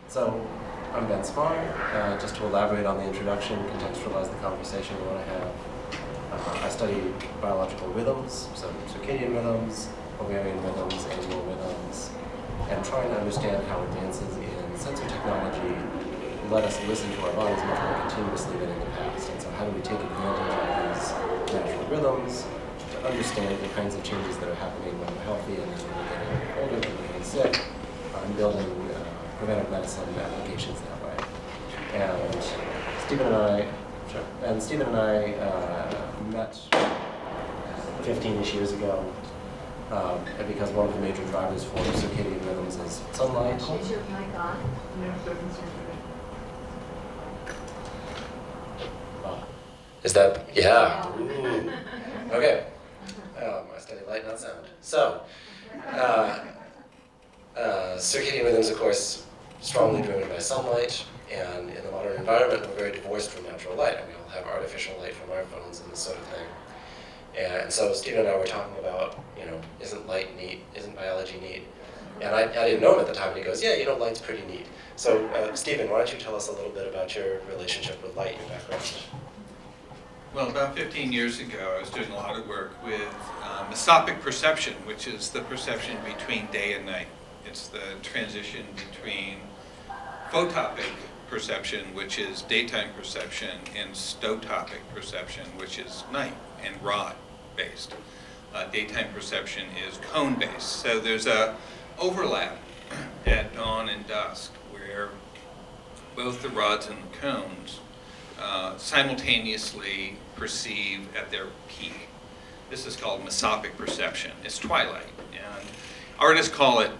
So, I'm Ben Smarr. Just to elaborate on the introduction, contextualize the conversation we want to have. I study biological rhythms, so circadian rhythms, ovarian rhythms, annual rhythms, and trying to understand how advances in sensor technology let us listen to our bodies much more continuously than in the past. And so how do we take advantage of these natural rhythms to understand the kinds of changes that are happening when we're healthy and then when we're getting older, when we're getting sick, and building preventive medicine applications that way. And Stephen and I met 15-ish years ago because one of the major drivers for circadian rhythms is sunlight. Is your mic on? Is that, yeah. Ooh. Okay. I study light, not sound. So, circadian rhythms, of course, strongly driven by sunlight, and in the modern environment, we're very divorced from natural light. And we all have artificial light from our phones and this sort of thing. And so Stephen and I were talking about, isn't light neat? Isn't biology neat? And I didn't know him at the time, and he goes, yeah, light's pretty neat. So, Stephen, why don't you tell us a little bit about your relationship with light, your background? Well, about 15 years ago, I was doing a lot of work with mesopic perception, which is the perception between day and night. It's the transition between photopic perception, which is daytime perception, and stotopic perception, which is night and rod-based. Daytime perception is cone-based. So there's a overlap at dawn and dusk where both the rods and the cones simultaneously perceive at their peak. This is called mesopic perception. It's twilight, and artists call it,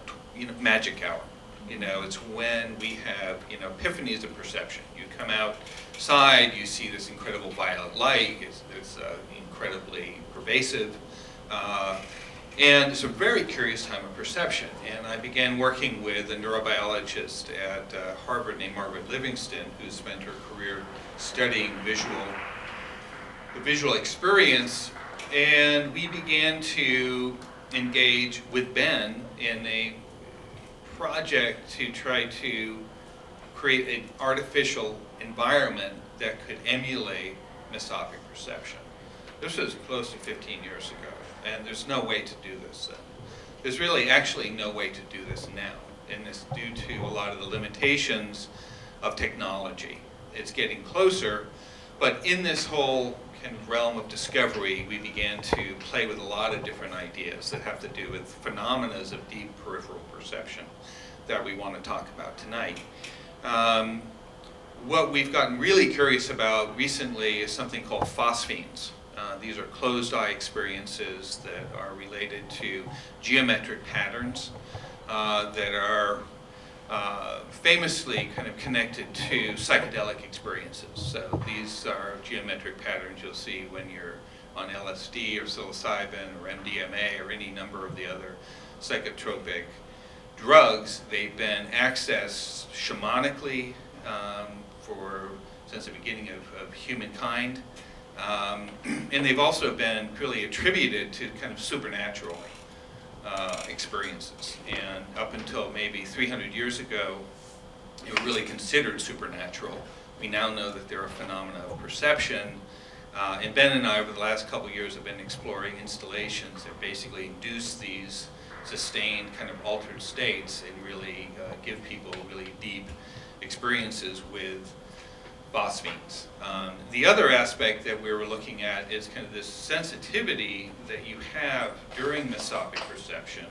magic hour. It's when we have, epiphanies of perception. You come outside, you see this incredible violet light. It's incredibly pervasive, and it's a very curious time of perception. And I began working with a neurobiologist at Harvard named Margaret Livingston, who spent her career studying the visual experience, and we began to engage with Ben in a project to try to create an artificial environment that could emulate mesopic perception. This was close to 15 years ago, and there's no way to do this. There's really actually no way to do this now, and it's due to a lot of the limitations of technology. It's getting closer, but in this whole kind of realm of discovery, we began to play with a lot of different ideas that have to do with phenomena of deep peripheral perception that we want to talk about tonight. What we've gotten really curious about recently is something called phosphenes. These are closed eye experiences that are related to geometric patterns that are famously kind of connected to psychedelic experiences. So these are geometric patterns you'll see when you're on LSD or psilocybin or MDMA or any number of the other psychotropic drugs. They've been accessed shamanically since the beginning of humankind. And they've also been purely attributed to kind of supernatural experiences. And up until maybe 300 years ago, they were really considered supernatural. We now know that there are phenomena of perception. And Ben and I, over the last couple of years, have been exploring installations that basically induce these sustained kind of altered states and really give people really deep experiences with phosphenes. The other aspect that we were looking at is kind of this sensitivity that you have during mesopic perception,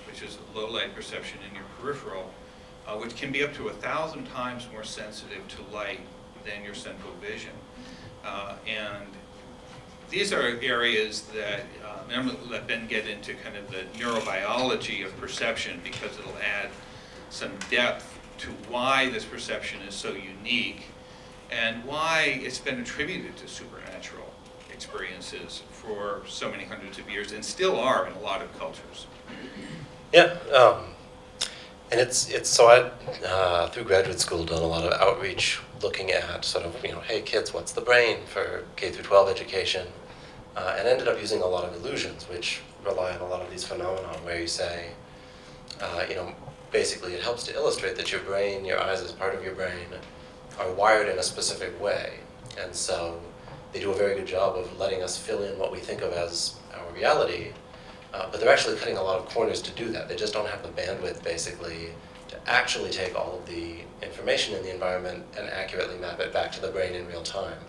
which is low light perception in your peripheral, which can be up to 1,000 times more sensitive to light than your central vision. And these are areas that, and I'm going to let Ben get into kind of the neurobiology of perception because it'll add some depth to why this perception is so unique and why it's been attributed to supernatural experiences for so many hundreds of years and still are in a lot of cultures. Yeah, and it's so I through graduate school done a lot of outreach looking at sort of hey kids, what's the brain for K through 12 education, and ended up using a lot of illusions which rely on a lot of these phenomena where you say basically it helps to illustrate that your brain, your eyes as part of your brain, are wired in a specific way. And so they do a very good job of letting us fill in what we think of as our reality, but they're actually cutting a lot of corners to do that. They just don't have the bandwidth, basically, to actually take all of the information in the environment and accurately map it back to the brain in real time.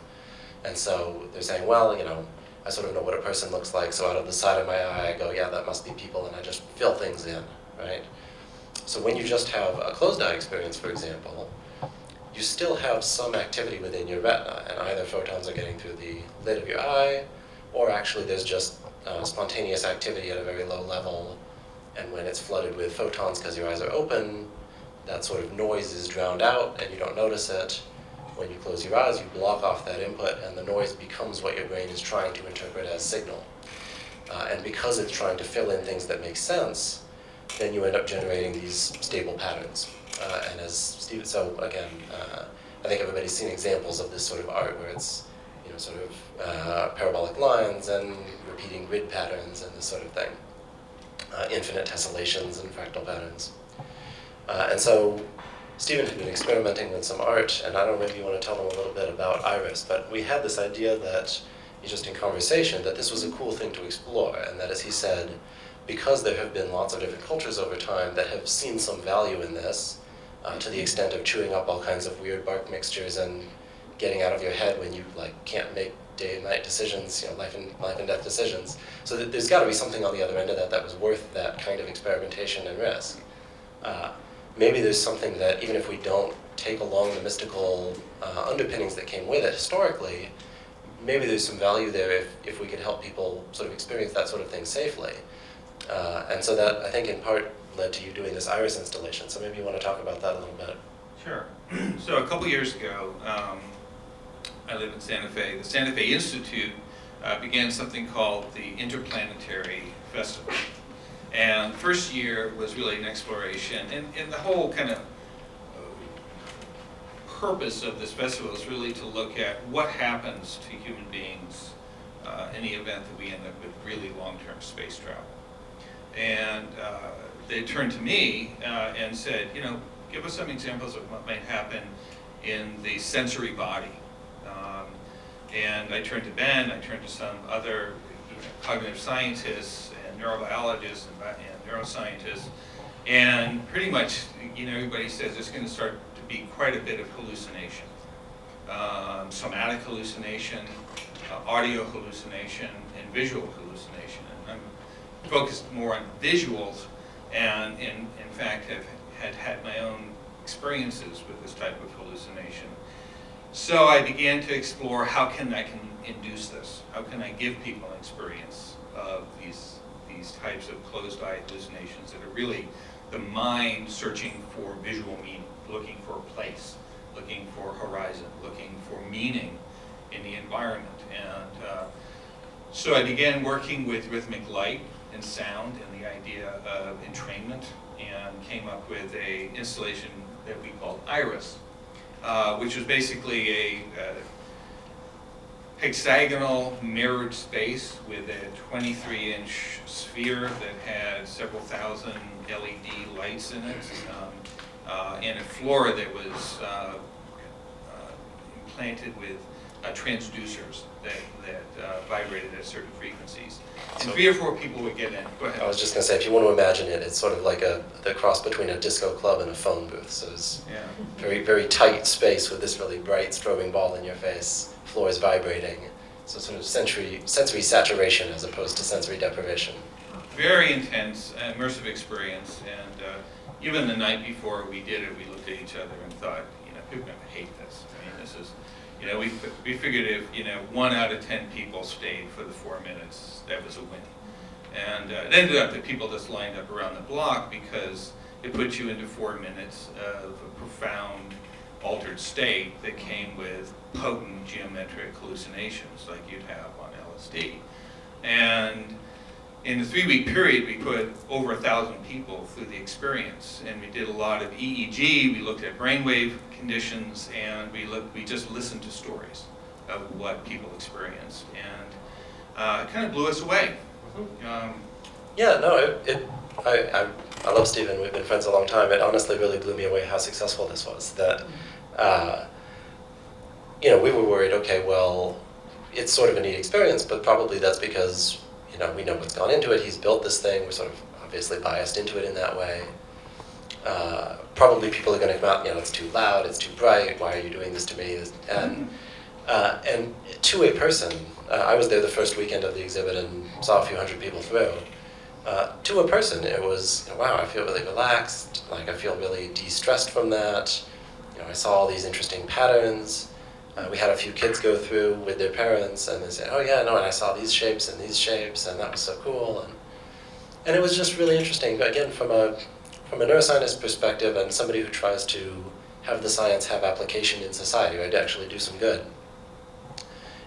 And so they're saying, well, you know, I sort of know what a person looks like, so out of the side of my eye, I go, yeah, that must be people, and I just fill things in, right? So when you just have a closed eye experience, for example, you still have some activity within your retina, and either photons are getting through the lid of your eye, or actually there's just spontaneous activity at a very low level, and when it's flooded with photons because your eyes are open, that sort of noise is drowned out and you don't notice it. When you close your eyes, you block off that input, and the noise becomes what your brain is trying to interpret as signal. And because it's trying to fill in things that make sense, then you end up generating these stable patterns. And as Steve, so again, I think everybody's seen examples of this sort of art where it's, you know, sort of parabolic lines and repeating grid patterns and this sort of thing. Infinite tessellations and fractal patterns. And so Stephen had been experimenting with some art, and I don't know if you want to tell them a little bit about Iris, but we had this idea that, just in conversation, that this was a cool thing to explore, and that, as he said, because there have been lots of different cultures over time that have seen some value in this, to the extent of chewing up all kinds of weird bark mixtures and getting out of your head when you can't make day and night decisions, life and death decisions. So there's got to be something on the other end of that was worth that kind of experimentation and risk. Maybe there's something that, even if we don't take along the mystical underpinnings that came with it historically, maybe there's some value there if we could help people sort of experience that sort of thing safely. And so that, I think, in part led to you doing this Iris installation. So maybe you want to talk about that a little bit. Sure. So a couple years ago, I live in Santa Fe. The Santa Fe Institute began something called the Interplanetary Festival. And the first year was really an exploration, and the whole kind of purpose of this festival is really to look at what happens to human beings in the event that we end up with really long-term space travel. And they turned to me and said, give us some examples of what might happen in the sensory body. And I turned to Ben, I turned to some other cognitive scientists and neurobiologists and neuroscientists, and pretty much, everybody says there's going to start to be quite a bit of hallucination. Somatic hallucination, audio hallucination, and visual hallucination. And I'm focused more on visuals, and in fact have had my own experiences with this type of hallucination. So I began to explore how I can induce this. How can I give people an experience of these types of closed-eye hallucinations that are really the mind searching for visual meaning, looking for a place, looking for horizon, looking for meaning in the environment. And so I began working with rhythmic light and sound and the idea of entrainment, and came up with an installation that we called Iris, which was basically a hexagonal mirrored space with a 23-inch sphere that had several thousand LED lights in it, and a floor that was implanted with transducers that vibrated at certain frequencies. And 3 or 4 people would get in. Go ahead. I was just going to say, if you want to imagine it, it's sort of like the cross between a disco club and a phone booth. So it's very, very tight space with this really bright strobing ball in your face. Floor is vibrating. So sort of sensory saturation as opposed to sensory deprivation. Very intense, immersive experience. And even the night before we did it, we looked at each other and thought, people are going to hate this. I mean, this is... we figured if 1 out of 10 people stayed for the 4 minutes, that was a win. And it ended up that people just lined up around the block because it put you into 4 minutes of a profound altered state that came with potent geometric hallucinations like you'd have on LSD. And in the 3-week period, we put over 1,000 people through the experience, and we did a lot of EEG. We looked at brainwave conditions, and we just listened to stories of what people experienced, and it kind of blew us away. Yeah, no, I love Stephen. We've been friends a long time. It honestly really blew me away how successful this was. That, we were worried, okay, well, it's sort of a neat experience, but probably that's because, we know what's gone into it. He's built this thing. We're sort of obviously biased into it in that way. Probably people are going to come out, it's too loud, it's too bright, why are you doing this to me? And to a person, I was there the first weekend of the exhibit and saw a few hundred people through. To a person, it was, wow, I feel really relaxed, like I feel really de-stressed from that. I saw all these interesting patterns. We had a few kids go through with their parents and they said, oh yeah, no, and I saw these shapes, and that was so cool. And it was just really interesting, again, from a neuroscientist perspective and somebody who tries to have the science have application in society, right, to actually do some good.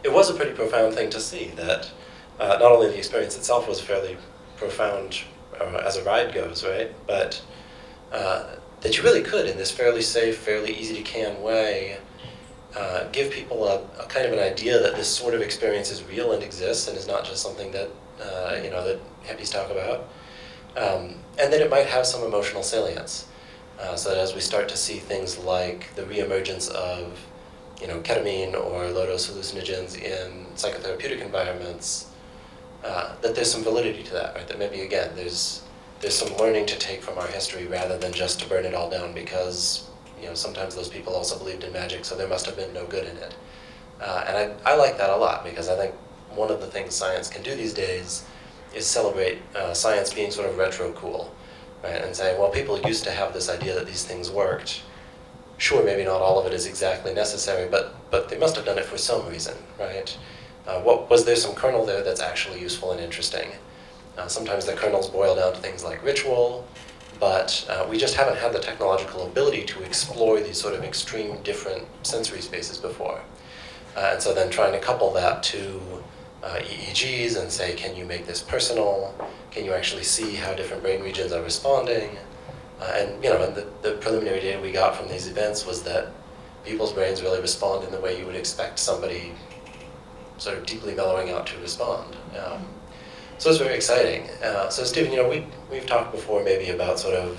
It was a pretty profound thing to see that not only the experience itself was fairly profound as a ride goes, right, but that you really could, in this fairly safe, fairly easy to can way, give people a kind of an idea that this sort of experience is real and exists and is not just something that, that hippies talk about. And that it might have some emotional salience. So that as we start to see things like the reemergence of, ketamine or low-dose hallucinogens in psychotherapeutic environments, that there's some validity to that, right? That maybe, again, there's some learning to take from our history rather than just to burn it all down because, sometimes those people also believed in magic, so there must have been no good in it. And I like that a lot because I think one of the things science can do these days is celebrate science being sort of retro cool, right? And saying, well, people used to have this idea that these things worked. Sure, maybe not all of it is exactly necessary, but they must have done it for some reason, right? Was there some kernel there that's actually useful and interesting? Sometimes the kernels boil down to things like ritual, but we just haven't had the technological ability to explore these sort of extreme different sensory spaces before. And so then trying to couple that to EEGs and say, can you make this personal? Can you actually see how different brain regions are responding? And the preliminary data we got from these events was that people's brains really respond in the way you would expect somebody sort of deeply mellowing out to respond. So it's very exciting. So Stephen, we've talked before maybe about sort of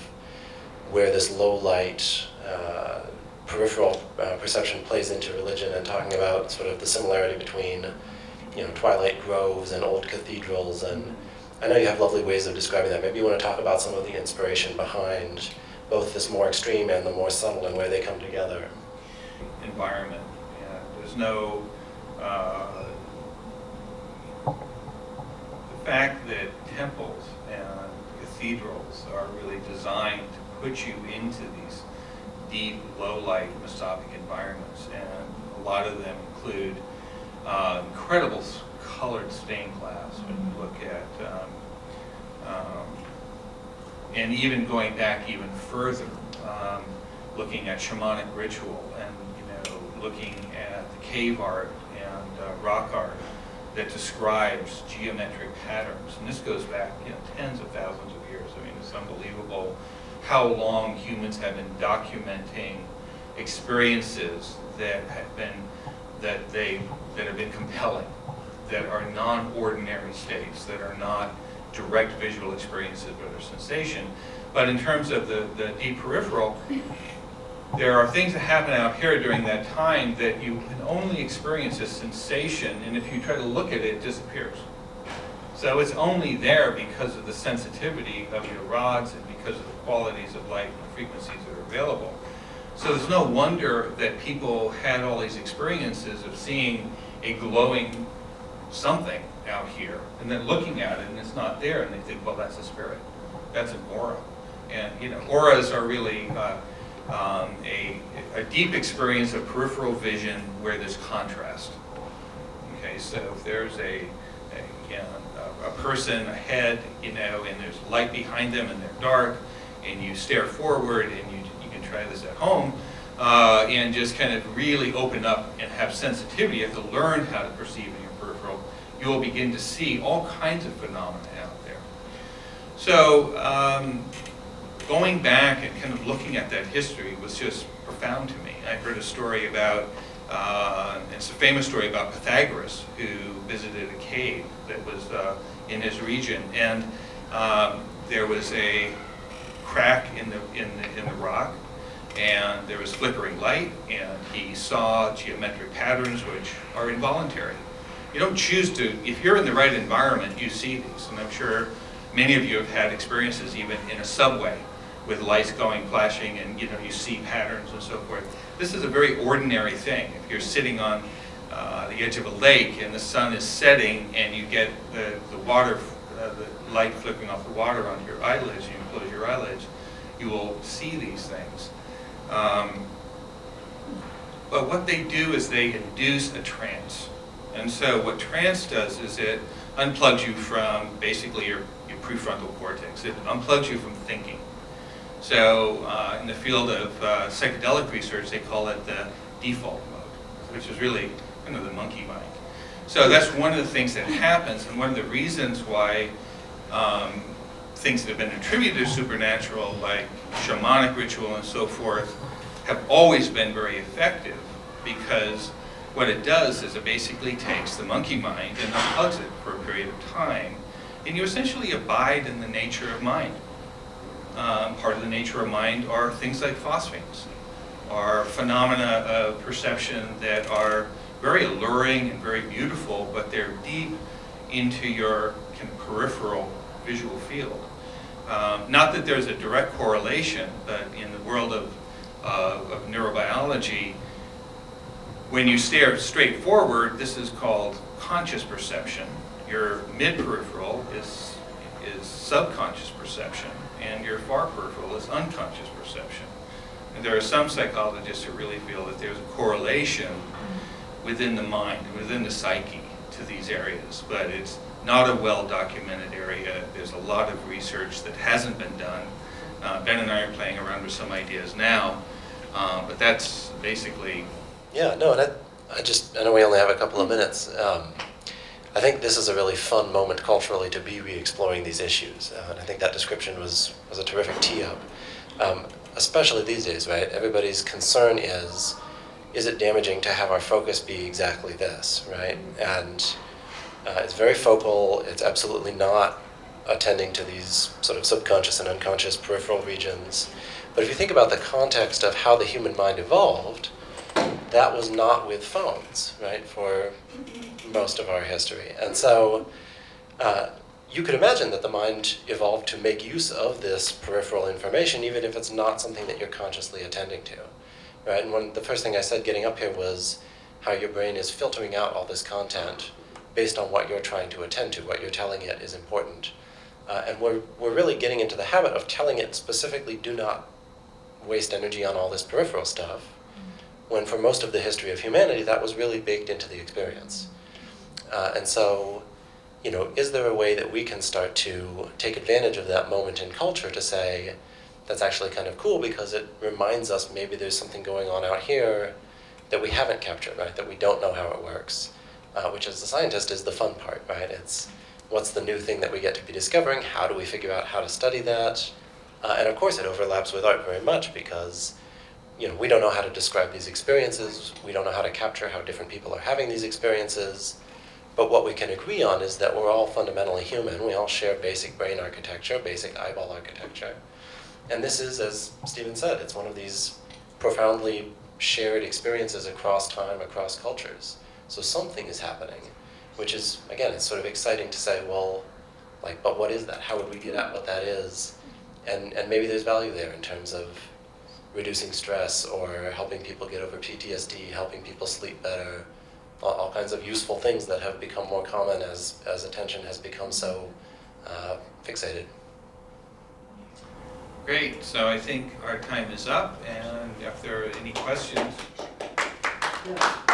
where this low light peripheral perception plays into religion, and talking about sort of the similarity between twilight groves and old cathedrals, and I know you have lovely ways of describing that. Maybe you want to talk about some of the inspiration behind both this more extreme and the more subtle and where they come together. Environment. There's no the fact that temples and cathedrals are really designed to put you into these deep, low-light, mesopic environments, and a lot of them include incredible colored stained glass. When you look at, and even going back even further, looking at shamanic ritual, and looking at the cave art and rock art that describes geometric patterns, and this goes back tens of thousands of years. I mean, it's unbelievable how long humans have been documenting experiences that have been compelling, that are non-ordinary states, that are not direct visual experiences but are sensation. But in terms of the deep peripheral, there are things that happen out here during that time that you can only experience as sensation, and if you try to look at it, it disappears. So it's only there because of the sensitivity of your rods and because of the qualities of light and frequencies that are available. So there's no wonder that people had all these experiences of seeing a glowing something out here, and then looking at it and it's not there, and they think, well, that's a spirit, that's an aura. And auras are really a deep experience of peripheral vision where there's contrast. Okay, so if there's a person ahead, and there's light behind them and they're dark, and you stare forward, and you can try this at home, and just kind of really open up and have sensitivity. You have to learn how to perceive in your peripheral. You will begin to see all kinds of phenomena out there. So going back and kind of looking at that history was just profound to me. I heard a story about, it's a famous story about Pythagoras, who visited a cave that was in his region, and there was a crack in the rock, and there was flickering light, and he saw geometric patterns which are involuntary. You don't choose to, if you're in the right environment, you see these, and I'm sure many of you have had experiences even in a subway with lights going, flashing, and you see patterns and so forth. This is a very ordinary thing. If you're sitting on the edge of a lake and the sun is setting and you get the water, the light flickering off the water onto your eyelids, you close your eyelids, you will see these things. But what they do is they induce a trance. And so what trance does is it unplugs you from basically your prefrontal cortex. It unplugs you from thinking. So in the field of psychedelic research, they call it the default mode, which is really the monkey mind. So that's one of the things that happens, and one of the reasons why things that have been attributed to supernatural, like shamanic ritual and so forth, have always been very effective, because what it does is it basically takes the monkey mind and unplugs it for a period of time, and you essentially abide in the nature of mind. Part of the nature of mind are things like phosphanes, are phenomena of perception that are very alluring and very beautiful, but they're deep into your kind of peripheral visual field. Not that there's a direct correlation, but in the world of neurobiology, when you stare straight forward, this is called conscious perception. Your mid-peripheral is subconscious perception, and your far peripheral is unconscious perception. And there are some psychologists who really feel that there's a correlation within the mind, within the psyche, to these areas, but it's not a well-documented area. There's a lot of research that hasn't been done. Ben and I are playing around with some ideas now, but that's basically... Yeah, no, and I know we only have a couple of minutes. I think this is a really fun moment culturally to be re-exploring these issues, and I think that description was a terrific tee-up, especially these days, right? Everybody's concern is it damaging to have our focus be exactly this, right? And it's very focal. It's absolutely not attending to these sort of subconscious and unconscious peripheral regions. But if you think about the context of how the human mind evolved, that was not with phones, right, for most of our history. And so you could imagine that the mind evolved to make use of this peripheral information, even if it's not something that you're consciously attending to, right? And the first thing I said getting up here was how your brain is filtering out all this content based on what you're trying to attend to, what you're telling it is important. And we're really getting into the habit of telling it specifically, do not waste energy on all this peripheral stuff, when for most of the history of humanity, that was really baked into the experience. And so, is there a way that we can start to take advantage of that moment in culture to say, that's actually kind of cool because it reminds us maybe there's something going on out here that we haven't captured, right? That we don't know how it works, which as a scientist is the fun part, right? It's what's the new thing that we get to be discovering? How do we figure out how to study that? And of course it overlaps with art very much because we don't know how to describe these experiences. We don't know how to capture how different people are having these experiences. But what we can agree on is that we're all fundamentally human. We all share basic brain architecture, basic eyeball architecture. And this is, as Stephen said, it's one of these profoundly shared experiences across time, across cultures. So something is happening, which is, again, it's sort of exciting to say, well, but what is that? How would we get at what that is? And maybe there's value there in terms of reducing stress or helping people get over PTSD, helping people sleep better, all kinds of useful things that have become more common as attention has become so fixated. Great, so I think our time is up, and if there are any questions. Yeah.